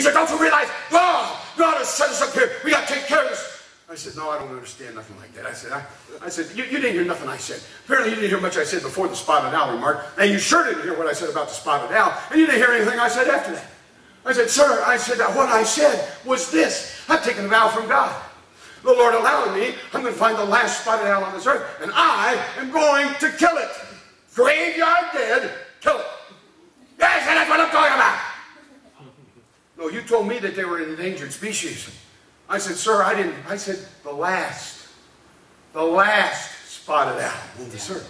He said, don't you realize God has set us up here. We got to take care of this. I said, no, I don't understand nothing like that. I said, you didn't hear nothing I said. Apparently you didn't hear much I said before the spotted owl remark, and you sure didn't hear what I said about the spotted owl, and you didn't hear anything I said after that. I said, sir, what I said was this. I've taken a vow from God. The Lord allowing me, I'm going to find the last spotted owl on this earth, and I am going to kill it. Graveyard dead, kill it. Yes, and that's what I'm talking about. No, you told me that they were an endangered species. I said, sir, I didn't. I said, the last spotted owl on this earth.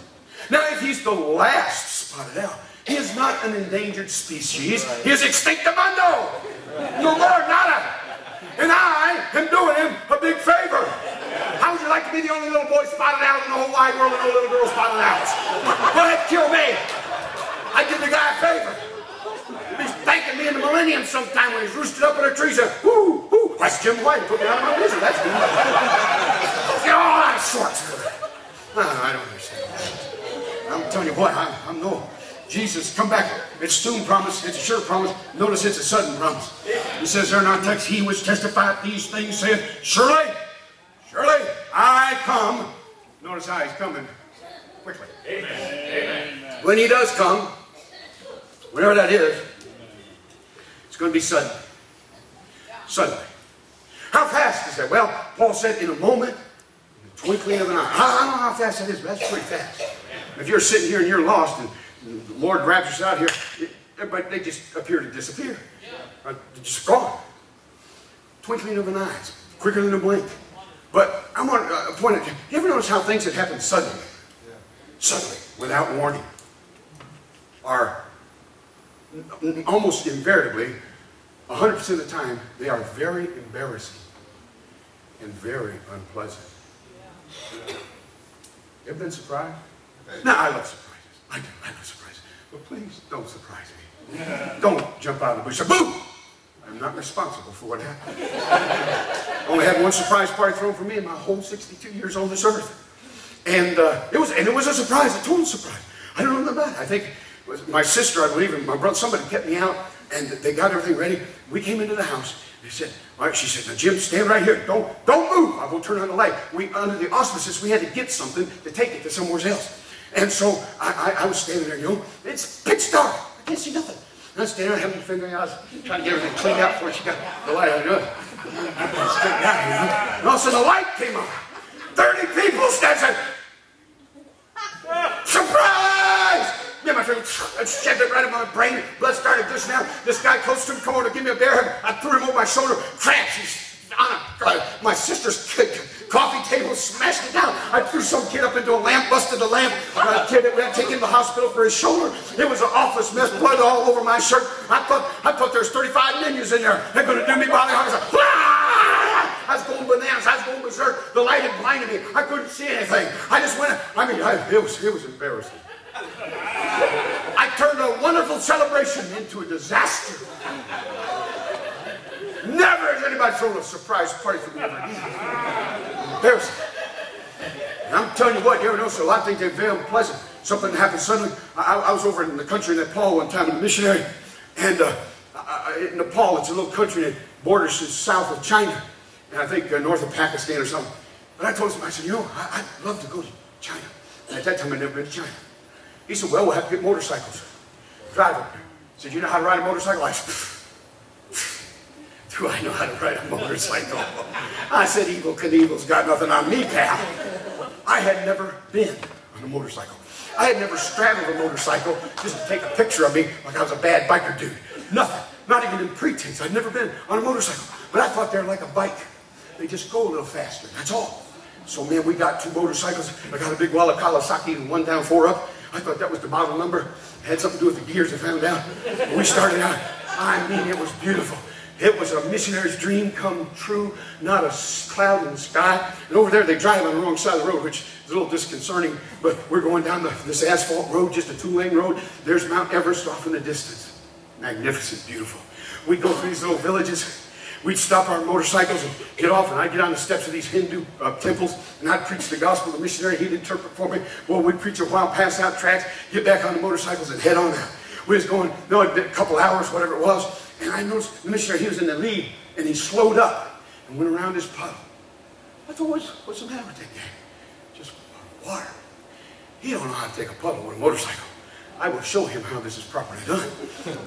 Now, if he's the last spotted owl, he is not an endangered species. He is extinctamundo. No more, nada. And I am doing him a big favor. How would you like to be the only little boy spotted owl in the whole wide world with no little girl spotted owls? Go ahead, kill me. I did the guy a favor. He's thanking me in the millennium sometime when he's roosted up in a tree. Said, whoo, whoo. That's Jim White. Put me out of my business. That's good. Get all out of sorts. I don't understand. I'm telling you what, I'm no. Jesus, come back. It's soon promise. It's a sure promise. Notice it's a sudden promise. He says there in our text, he which testifieth these things saith, surely, surely, I come. Notice how he's coming quickly. Amen. Amen. When he does come, whenever that is, it's going to be sudden. Suddenly. How fast is that? Well, Paul said in a moment, in the twinkling of an eye. I don't know how fast that is, but that's pretty fast. If you're sitting here and you're lost and the Lord grabs us out here, everybody, they just appear to disappear. They're just gone. Twinkling of an eye. It's quicker than a blink. But I want to point out, you ever notice how things that happen suddenly, suddenly, without warning, are almost invariably, 100% of the time, they are very embarrassing and very unpleasant. Ever been surprised? Now, I love surprises. I do. I love surprises. But please don't surprise me. Don't jump out of the bush. Boom! I'm not responsible for what happened. I only had one surprise party thrown for me in my whole 62 years on this earth. And it was a surprise, a total surprise. I don't know nothing about it. I think it was my sister, I believe, and my brother, somebody kept me out, and they got everything ready. We came into the house. They said, all right, she said, now Jim, stand right here. Don't move. I will turn on the light. Under the auspices, we had to get something to take it to somewhere else. And so I was standing there, you know, it's pitch dark. I can't see nothing. And I was standing there having to figure out, I was trying to get everything cleaned out before she got the light on. And all of a sudden the light came on. 30 people standing. Surprise! Yeah, my friend, I shoved it right in my brain. Blood started gushing out. This guy close to him come over to give me a bear hug. I threw him over my shoulder. Crash! He's on my sister's coffee table, smashed it down. I threw some kid up into a lamp, busted the lamp. A kid that we had to take him to the hospital for his shoulder. It was an office mess, blood all over my shirt. I thought there was 35 minions in there. They're going to do me body harm. I was going bananas. I was going berserk. The light had blinded me. I couldn't see anything. I just went. It was embarrassing. I turned a wonderful celebration into a disaster. Never has anybody thrown a surprise party for me ever again. Embarrassing. And I'm telling you what, you ever notice a lot of things that are very unpleasant. Something happened suddenly. I was over in the country in Nepal one time, in a missionary, and in Nepal, it's a little country that borders south of China, and I think north of Pakistan or something. But I told him, I said, you know, I'd love to go to China. And at that time, I'd never been to China. He said, well, we'll have to get motorcycles. Drive up there. He said, you know how to ride a motorcycle? I said, do I know how to ride a motorcycle? I said, Evel Knievel's got nothing on me, pal. I had never been on a motorcycle. I had never straddled a motorcycle just to take a picture of me like I was a bad biker dude. Nothing. Not even in pretense. I'd never been on a motorcycle. But I thought they were like a bike. They just go a little faster. That's all. So, man, we got 2 motorcycles. I got a big wall of Kawasaki and 1 down, 4 up. I thought that was the model number. It had something to do with the gears I found out. When we started out, I mean, it was beautiful. It was a missionary's dream come true, not a cloud in the sky. And over there, they drive on the wrong side of the road, which is a little disconcerting. But we're going down this asphalt road, just a 2-lane road. There's Mount Everest off in the distance. Magnificent, beautiful. We'd go through these little villages. We'd stop our motorcycles and get off, and I'd get on the steps of these Hindu temples, and I'd preach the gospel. The missionary, he'd interpret for me. Well, we'd preach a while, pass out tracts, get back on the motorcycles, and head on out. We was going, a couple hours, whatever it was, And I noticed the missionary, he was in the lead, and he slowed up and went around this puddle. I thought, what's the matter with that guy? Just water. He don't know how to take a puddle with a motorcycle. I will show him how this is properly done.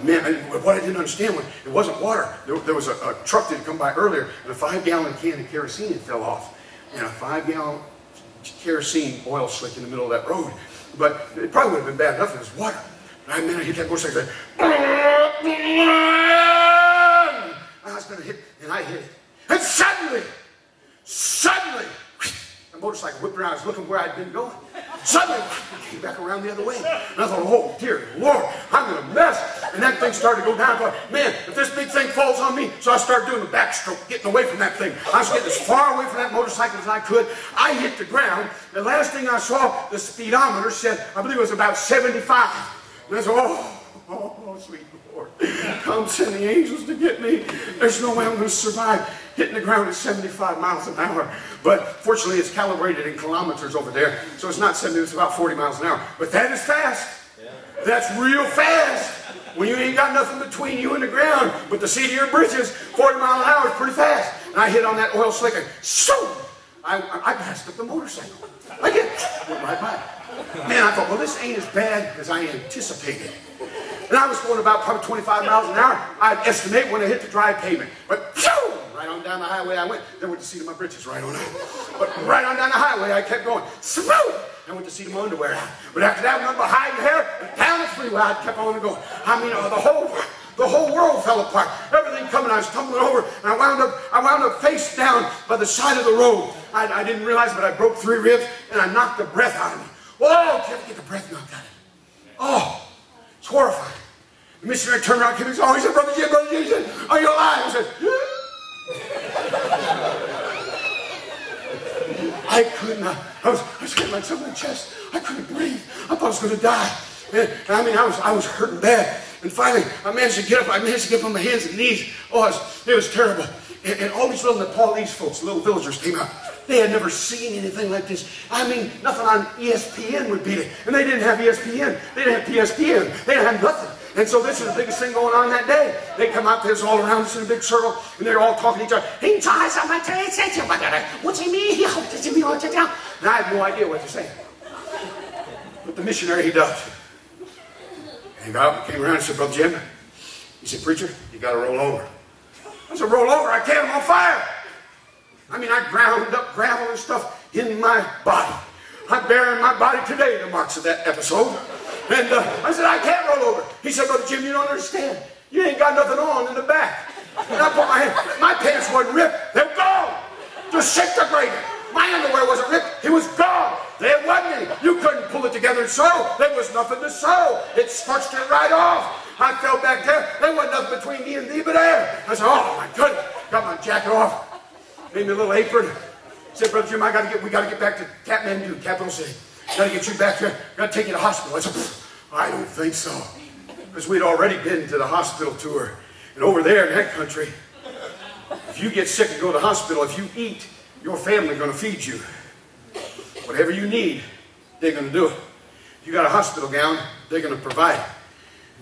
Man, what I didn't understand was it wasn't water. There was a truck that had come by earlier, and a 5-gallon can of kerosene fell off. And a 5-gallon kerosene oil slick in the middle of that road. But it probably would have been bad enough if it was water. But I hit that motorcycle. I was going to hit, and I hit it. And suddenly, the motorcycle whipped around. I was looking where I'd been going. Suddenly, it came back around the other way. And I thought, oh, dear Lord, I'm going to mess. And that thing started to go down. I thought, man, if this big thing falls on me. So I started doing the backstroke, getting away from that thing. I was getting as far away from that motorcycle as I could. I hit the ground. The last thing I saw, the speedometer said, I believe it was about 75. And I said, oh, sweet Lord, come send the angels to get me. There's no way I'm going to survive hitting the ground at 75 miles an hour. But fortunately, it's calibrated in kilometers over there, so it's not 70, it's about 40 miles an hour. But that is fast. Yeah. That's real fast. When you ain't got nothing between you and the ground, but the seat of your britches, 40 miles an hour is pretty fast. And I hit on that oil slick and I passed up the motorcycle. I went right by. Man, I thought, well, this ain't as bad as I anticipated. And I was going about probably 25 miles an hour. I'd estimate when I hit the dry pavement. But right on down the highway I went. Then went to seat of my britches right on out. But right on down the highway I kept going. I went to seat of my underwear out. But after that, I went behind there, down the freeway. I kept on going. I mean, the whole world fell apart. Everything coming. I was tumbling over, and I wound up face down by the side of the road. I didn't realize, but I broke 3 ribs, and I knocked the breath out of me. Whoa! Can't get the breath knocked out of me. Oh! It's horrifying. The missionary turned around and he said, Brother Jim, he said, are you alive? I said, I could not. I was hitting myself in the chest. I couldn't breathe. I thought I was going to die. And I mean, I was hurting bad. And finally, I managed to get up. I managed to get up on my hands and knees. Oh, it was terrible. And all these little Nepalese folks, little villagers came out. They had never seen anything like this. I mean, nothing on ESPN would beat it. And they didn't have ESPN. They didn't have PSPN. They didn't have nothing. And so this was the biggest thing going on that day. They come out there, it's all around us in a big circle, and they're all talking to each other. And I have no idea what they're saying. But the missionary, he does. And he got up and came around and said, Brother Jim, he said, Preacher, you got to roll over. I said, roll over? I can't, I'm on fire. I mean, I ground up gravel and stuff in my body. I'm bearing my body today the marks of that episode. And I said, I can't roll over. He said, Brother Jim, you don't understand. You ain't got nothing on in the back. And I put my hand, my pants wasn't ripped. They were gone. Disintegrated. My underwear wasn't ripped. It was gone. There wasn't any. You couldn't pull it together and sew. There was nothing to sew. It scorched it right off. I fell back there. There wasn't nothing between me and thee but air. I said, oh my goodness. Got my jacket off. Made me a little apron. Said, Brother Jim, we got to get back to Kathmandu, capital city. Got to get you back there. Got to take you to the hospital. I said, I don't think so. Because we'd already been to the hospital tour. And over there in that country, if you get sick and go to the hospital, if you eat, your family going to feed you. Whatever you need, they're going to do it. If you got a hospital gown, they're going to provide it.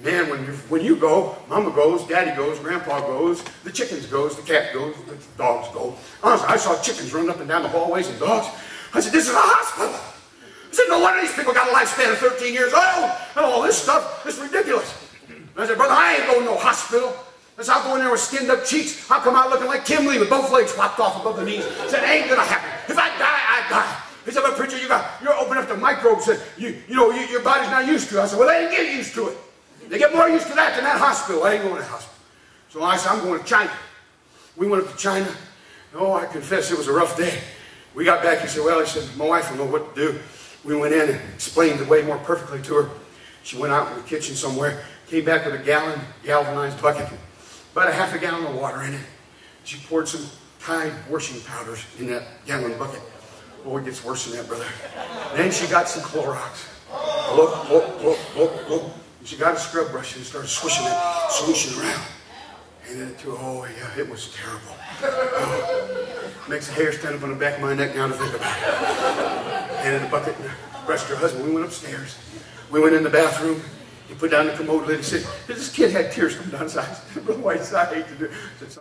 Man, when you go, Mama goes, Daddy goes, Grandpa goes, the chickens goes, the cat goes, the dogs go. Honestly, I saw chickens running up and down the hallways and dogs. I said, this is a hospital. I said, no wonder these people got a lifespan of 13 years old. And all this stuff is ridiculous. And I said, Brother, I ain't going to no hospital. I said, I'll go in there with skinned up cheeks. I'll come out looking like Kim Lee with both legs flopped off above the knees. I said, it ain't going to happen. If I die, I die. He said, but preacher, you're open up to microbes that your body's not used to. I said, well, they ain't get used to it. They get more used to that than that hospital. I ain't going to that hospital. So I said, I'm going to China. We went up to China. Oh, I confess it was a rough day. We got back. He said, my wife will know what to do. We went in and explained the way more perfectly to her. She went out in the kitchen somewhere, came back with a gallon galvanized bucket, about a half a gallon of water in it. She poured some Tide washing powders in that gallon bucket. Oh, it gets worse than that, brother. Then she got some Clorox. She got a scrub brush and started swishing around. And then it was terrible. Oh, makes the hair stand up on the back of my neck now to think about it. And in the bucket, brushed her husband. We went upstairs. We went in the bathroom. He put down the commode lid and said, this kid had tears coming down his eyes. Brother White said, I hate to do it.